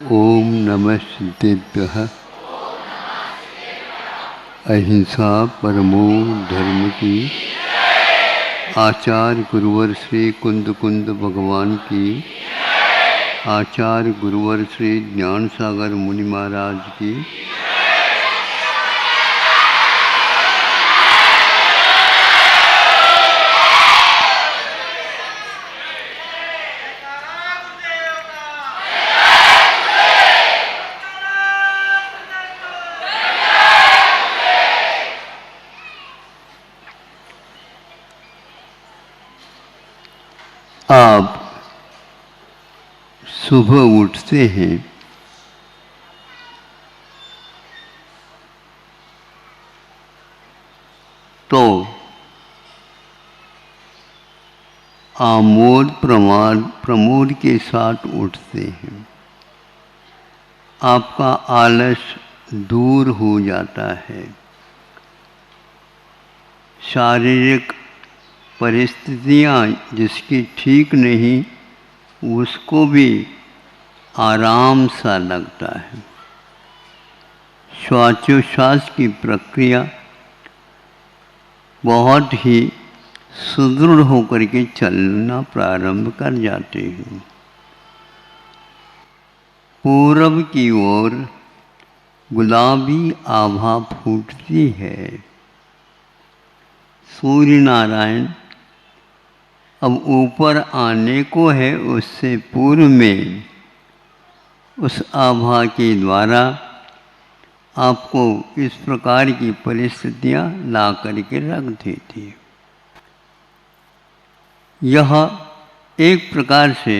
ओम नमः सिद्धेभ्यः। अहिंसा परमो धर्म की। आचार्य गुरुवर श्री कुंद कुंद भगवान की। आचार्य गुरुवर श्री ज्ञान सागर मुनि महाराज की। आप सुबह उठते हैं तो आमोद प्रमोद के साथ उठते हैं। आपका आलस दूर हो जाता है। शारीरिक परिस्थितियाँ जिसकी ठीक नहीं उसको भी आराम सा लगता है। श्वासोच्छ्वास की प्रक्रिया बहुत ही सुदृढ़ होकर के चलना प्रारंभ कर जाते हैं। पूरब की ओर गुलाबी आभा फूटती है। सूर्य नारायण अब ऊपर आने को है, उससे पूर्व में उस आभा के द्वारा आपको इस प्रकार की परिस्थितियाँ ला करके रख देती है। यह एक प्रकार से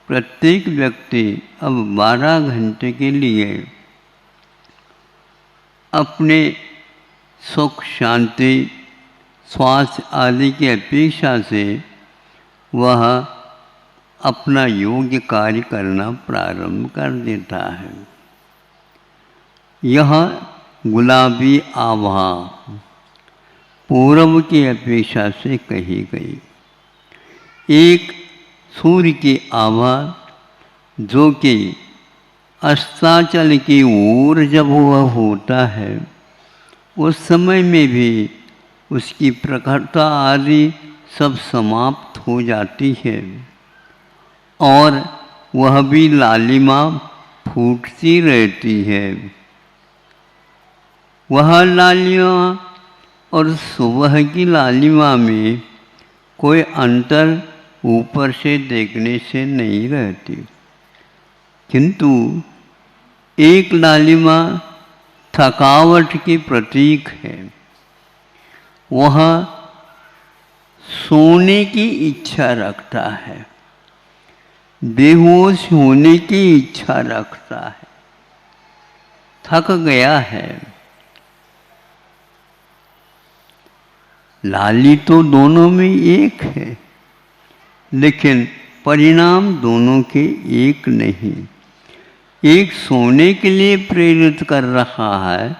प्रत्येक व्यक्ति अब 12 घंटे के लिए अपने सुख शांति स्वास्थ्य आदि की अपेक्षा से वह अपना योग्य कार्य करना प्रारंभ कर देता है। यह गुलाबी आभा पूर्व की अपेक्षा से कही गई। एक सूर्य की आभा जो कि अस्ताचल की ओर जब वह होता है उस समय में भी उसकी प्रखरता आदि सब समाप्त हो जाती है और वह भी लालिमा फूटती रहती है। वह लालिमा और सुबह की लालिमा में कोई अंतर ऊपर से देखने से नहीं रहती, किंतु एक लालिमा थकावट की प्रतीक है। वह सोने की इच्छा रखता है, बेहोश होने की इच्छा रखता है, थक गया है। लाली तो दोनों में एक है, लेकिन परिणाम दोनों के एक नहीं। एक सोने के लिए प्रेरित कर रहा है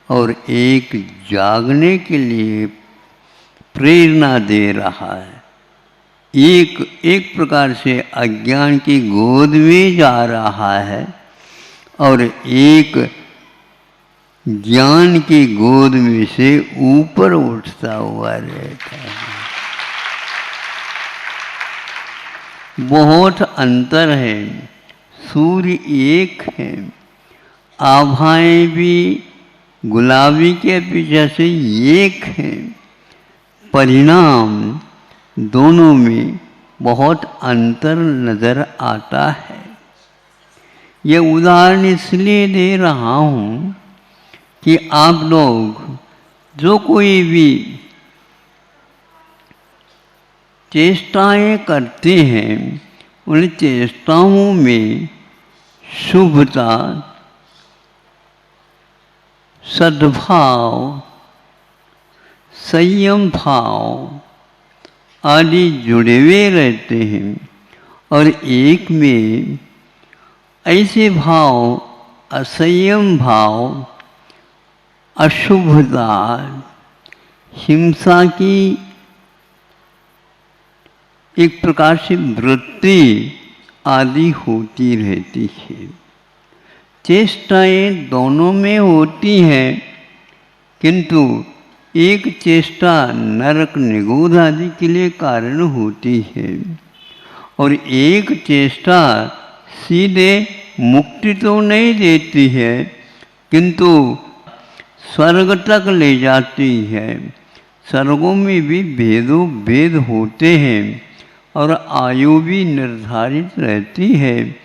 और एक जागने के लिए प्रेरणा दे रहा है। एक प्रकार से अज्ञान की गोद में जा रहा है और एक ज्ञान की गोद में से ऊपर उठता हुआ रहता है। बहुत अंतर है। सूर्य एक है, आभाएं भी गुलाबी के अपेक्षा से एक है। परिणाम दोनों में बहुत अंतर नज़र आता है। यह उदाहरण इसलिए दे रहा हूँ कि आप लोग जो कोई भी चेष्टाएं करते हैं उन चेष्टाओं में शुभता, सद्भाव, संयम भाव आदि जुड़े हुए रहते हैं और एक में ऐसे भाव, असंयम भाव, अशुभता, हिंसा की एक प्रकार से वृत्ति आदि होती रहती है। चेष्टाएं दोनों में होती हैं, किंतु एक चेष्टा नरक निगोध आदि के लिए कारण होती है और एक चेष्टा सीधे मुक्ति तो नहीं देती है, किंतु स्वर्ग तक ले जाती है। स्वर्गों में भी भेदों भेद होते हैं और आयु भी निर्धारित रहती है।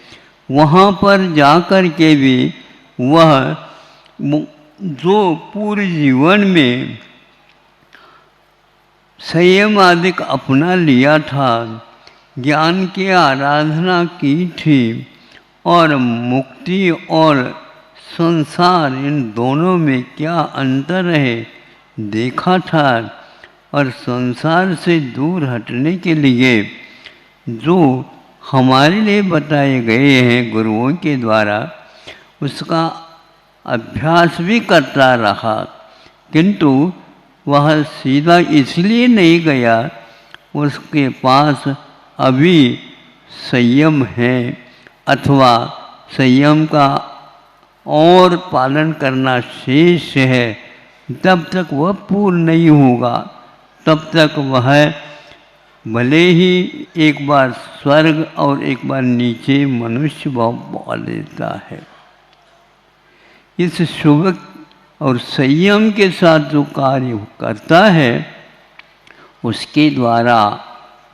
वहाँ पर जाकर के भी वह जो पूरे जीवन में संयम आदि अपना लिया था, ज्ञान की आराधना की थी और मुक्ति और संसार इन दोनों में क्या अंतर है देखा था और संसार से दूर हटने के लिए जो हमारे लिए बताए गए हैं गुरुओं के द्वारा, उसका अभ्यास भी करता रहा, किंतु वह सीधा इसलिए नहीं गया, उसके पास अभी संयम है अथवा संयम का और पालन करना शेष है। तब तक वह पूर्ण नहीं होगा, तब तक वह भले ही एक बार स्वर्ग और एक बार नीचे मनुष्य भाव पा लेता है। इस शुभ और संयम के साथ जो कार्य करता है, उसके द्वारा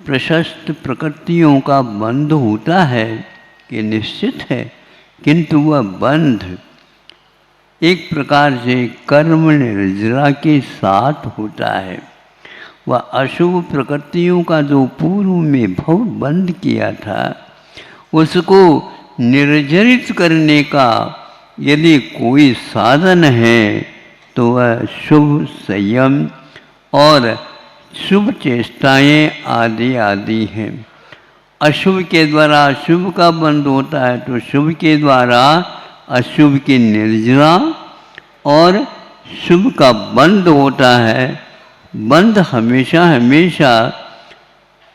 प्रशस्त प्रकृतियों का बंध होता है कि निश्चित है, किंतु वह बंध एक प्रकार से कर्म निर्जरा के साथ होता है। वह अशुभ प्रकृतियों का जो पूर्व में भव बंद किया था, उसको निर्जरित करने का यदि कोई साधन है तो वह शुभ संयम और शुभ चेष्टाएं आदि आदि हैं। अशुभ के द्वारा अशुभ का बंध होता है तो शुभ के द्वारा अशुभ की निर्जरा और शुभ का बंध होता है। बंध हमेशा हमेशा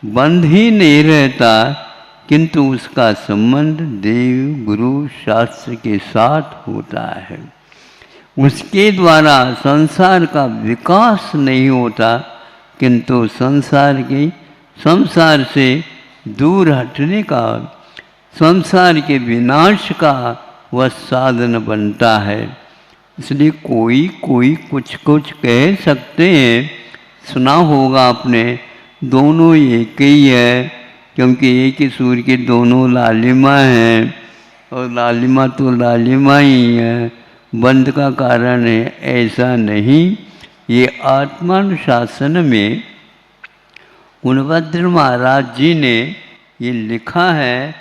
बंध ही नहीं रहता, किंतु उसका संबंध देव गुरु शास्त्र के साथ होता है। उसके द्वारा संसार का विकास नहीं होता, किंतु संसार से दूर हटने का, संसार के विनाश का वह साधन बनता है। इसलिए कोई कुछ कह सकते हैं, सुना होगा आपने, दोनों एक ही है, क्योंकि एक ही सूर्य की दोनों लालिमा हैं और लालिमा तो लालिमा ही है, बंध का कारण है। ऐसा नहीं। ये आत्मानुशासन में गुणभद्र महाराज जी ने ये लिखा है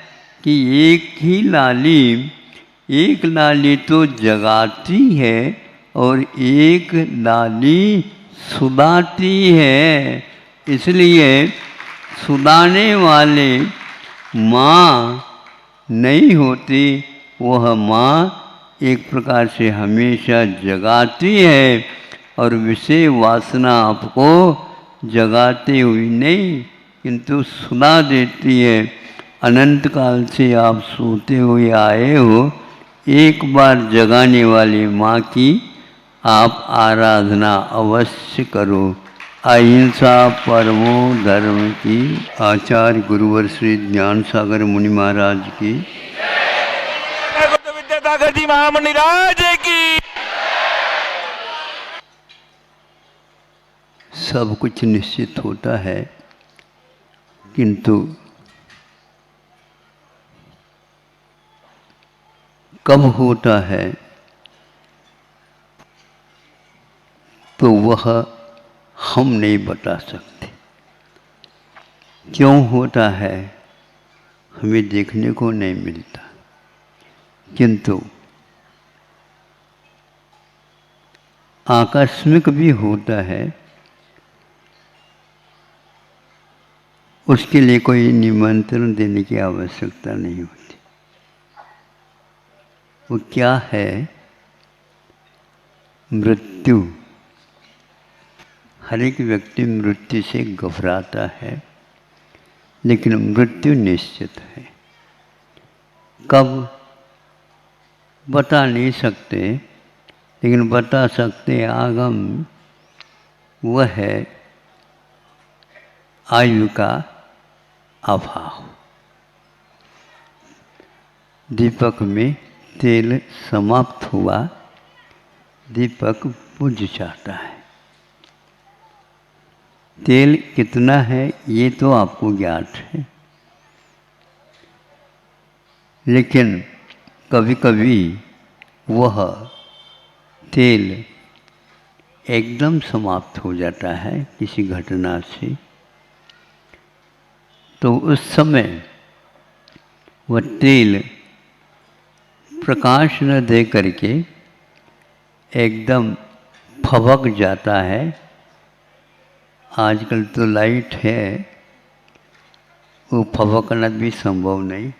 कि एक लाली तो जगाती है और एक लाली सुलाती है। इसलिए सुलाने वाले माँ नहीं होती, वह माँ एक प्रकार से हमेशा जगाती है और विषय वासना आपको जगाती हुई नहीं, किंतु सुला देती है। अनंत काल से आप सोते हुए आए हो, एक बार जगाने वाली माँ की आप आराधना अवश्य करो। अहिंसा परमो धर्म की। आचार्य गुरुवर श्री ज्ञान सागर मुनि महाराज की। विद्यासागर जी महामुनि राज की। सब कुछ निश्चित होता है, किंतु कब होता है तो वह हम नहीं बता सकते। क्यों होता है हमें देखने को नहीं मिलता, किंतु आकस्मिक भी होता है। उसके लिए कोई निमंत्रण देने की आवश्यकता नहीं होती। वो क्या है? मृत्यु। हर एक व्यक्ति मृत्यु से घबराता है, लेकिन मृत्यु निश्चित है। कब? बता नहीं सकते, लेकिन बता सकते आगम वह है आयु का अभाव। दीपक में तेल समाप्त हुआ, दीपक बुझ जाता है। तेल कितना है ये तो आपको ज्ञात है, लेकिन कभी कभी वह तेल एकदम समाप्त हो जाता है किसी घटना से, तो उस समय वह तेल प्रकाश न दे करके एकदम फबक जाता है। आजकल तो लाइट है, वो फबकना भी संभव नहीं,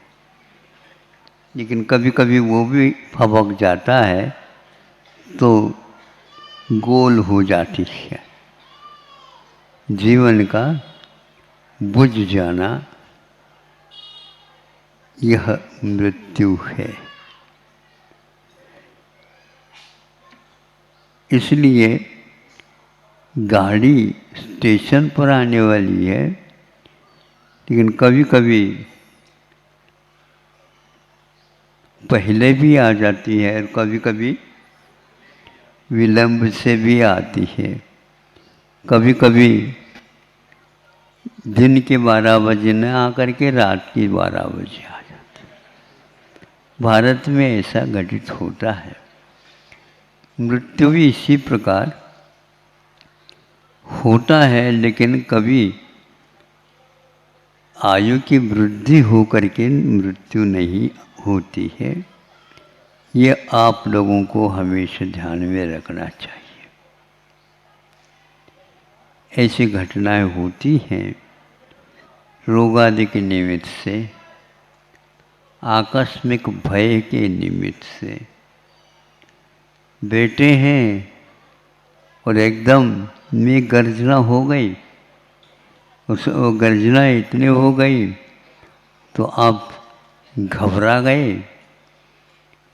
लेकिन कभी कभी वो भी फबक जाता है तो गोल हो जाती है। जीवन का बुझ जाना यह मृत्यु है। इसलिए गाड़ी स्टेशन पर आने वाली है, लेकिन कभी कभी पहले भी आ जाती है और कभी कभी विलंब से भी आती है। कभी कभी दिन के 12 बजे न आकर के रात के 12 बजे आ जाती है। भारत में ऐसा घटित होता है। मृत्यु भी इसी प्रकार होता है, लेकिन कभी आयु की वृद्धि हो करके मृत्यु नहीं होती है। ये आप लोगों को हमेशा ध्यान में रखना चाहिए। ऐसी घटनाएं होती हैं रोग आदि के निमित्त से, आकस्मिक भय के निमित्त से। बेटे हैं और एकदम में गर्जना हो गई, उस गर्जना इतनी हो गई तो आप घबरा गए,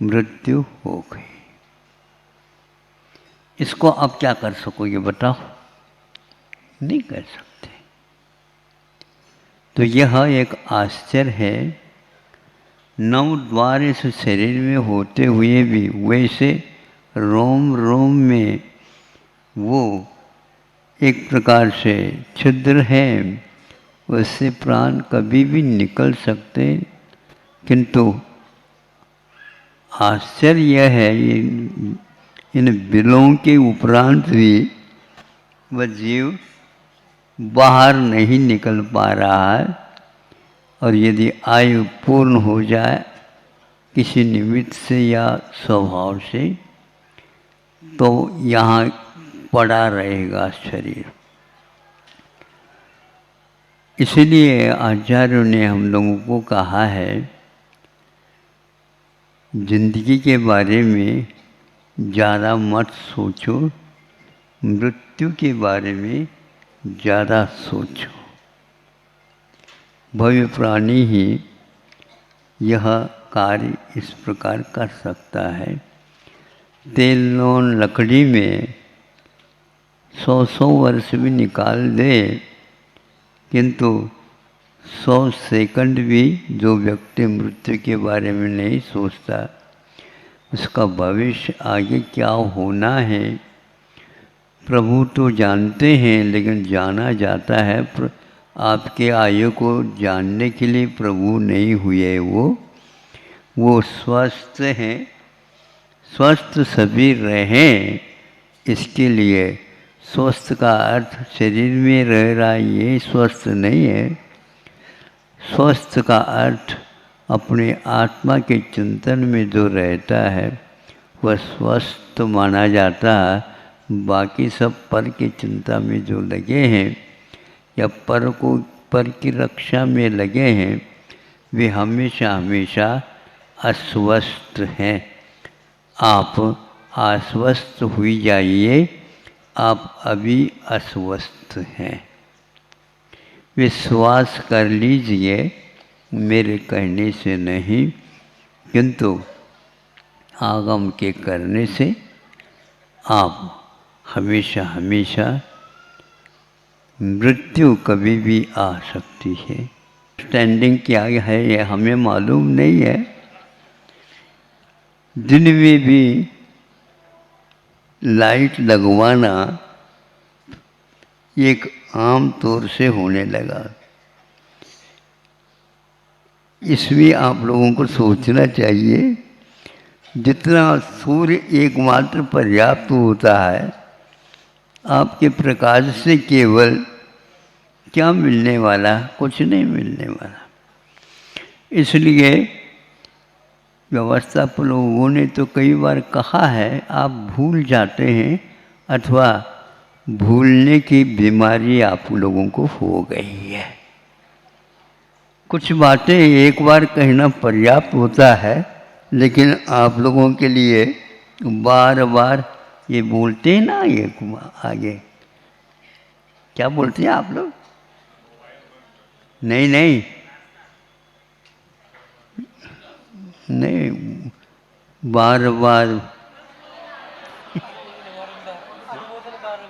मृत्यु हो गई। इसको आप क्या कर सकोगे बताओ? नहीं कर सकते। तो यह एक आश्चर्य है, 9 द्वार इस शरीर में होते हुए भी वैसे रोम रोम में वो एक प्रकार से छिद्र है, उससे प्राण कभी भी निकल सकते। किंतु आश्चर्य यह है, इन बिलों के उपरांत भी वह जीव बाहर नहीं निकल पा रहा है। और यदि आयु पूर्ण हो जाए किसी निमित्त से या स्वभाव से, तो यहाँ पड़ा रहेगा शरीर। इसलिए आचार्यों ने हम लोगों को कहा है, जिंदगी के बारे में ज़्यादा मत सोचो, मृत्यु के बारे में ज़्यादा सोचो। भव्य प्राणी ही यह कार्य इस प्रकार कर सकता है। तेल नोन लकड़ी में 100 वर्ष भी निकाल दे, किंतु 100 सेकंड भी जो व्यक्ति मृत्यु के बारे में नहीं सोचता, उसका भविष्य आगे क्या होना है प्रभु तो जानते हैं, लेकिन जाना जाता है। आपके आयु को जानने के लिए प्रभु नहीं हुए, वो स्वस्थ हैं, स्वस्थ सभी रहें, इसके लिए। स्वस्थ का अर्थ शरीर में रह रहा ये स्वस्थ नहीं है। स्वस्थ का अर्थ अपने आत्मा के चिंतन में जो रहता है वह स्वस्थ माना जाता है। बाकी सब पर की चिंता में जो लगे हैं या पर की रक्षा में लगे हैं, वे हमेशा हमेशा अस्वस्थ हैं। आप आश्वस्त हुई जाइए, आप अभी अस्वस्थ हैं। विश्वास कर लीजिए मेरे कहने से नहीं, किंतु आगम के करने से आप हमेशा हमेशा मृत्यु कभी भी आ सकती है। स्टैंडिंग क्या है ये हमें मालूम नहीं है। दिन में भी लाइट लगवाना एक आम तौर से होने लगा। इसलिए आप लोगों को सोचना चाहिए, जितना सूर्य एकमात्र पर्याप्त होता है, आपके प्रकाश से केवल क्या मिलने वाला, कुछ नहीं मिलने वाला। इसलिए व्यवस्थापक लोगों ने तो कई बार कहा है, आप भूल जाते हैं अथवा भूलने की बीमारी आप लोगों को हो गई है। कुछ बातें एक बार कहना पर्याप्त होता है, लेकिन आप लोगों के लिए बार बार ये बोलते हैं ना, ये आगे क्या बोलते हैं आप लोग? नहीं नहीं नहीं, बार बार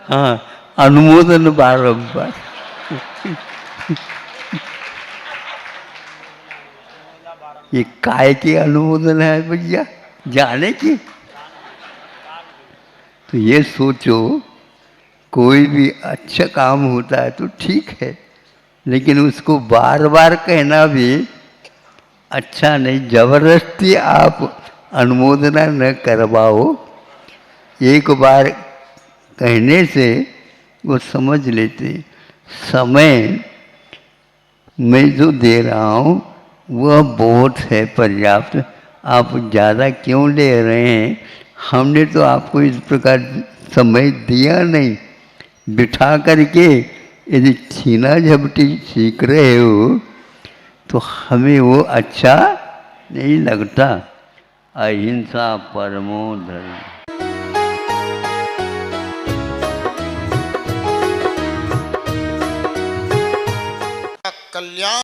हाँ, अनुमोदन बारंबार। ये काय के अनुमोदन है भैया, जाने की? तो ये सोचो, कोई भी अच्छा काम होता है तो ठीक है, लेकिन उसको बार बार कहना भी अच्छा नहीं। जबरदस्ती आप अनुमोदना न करवाओ। एक बार कहने से वो समझ लेते। समय मैं जो दे रहा हूँ वह बहुत है, पर्याप्त। आप ज़्यादा क्यों ले रहे हैं? हमने तो आपको इस प्रकार समय दिया नहीं। बिठा करके यदि छीना झपटी सीख रहे हो तो हमें वो अच्छा नहीं लगता। अहिंसा परमो धर्म।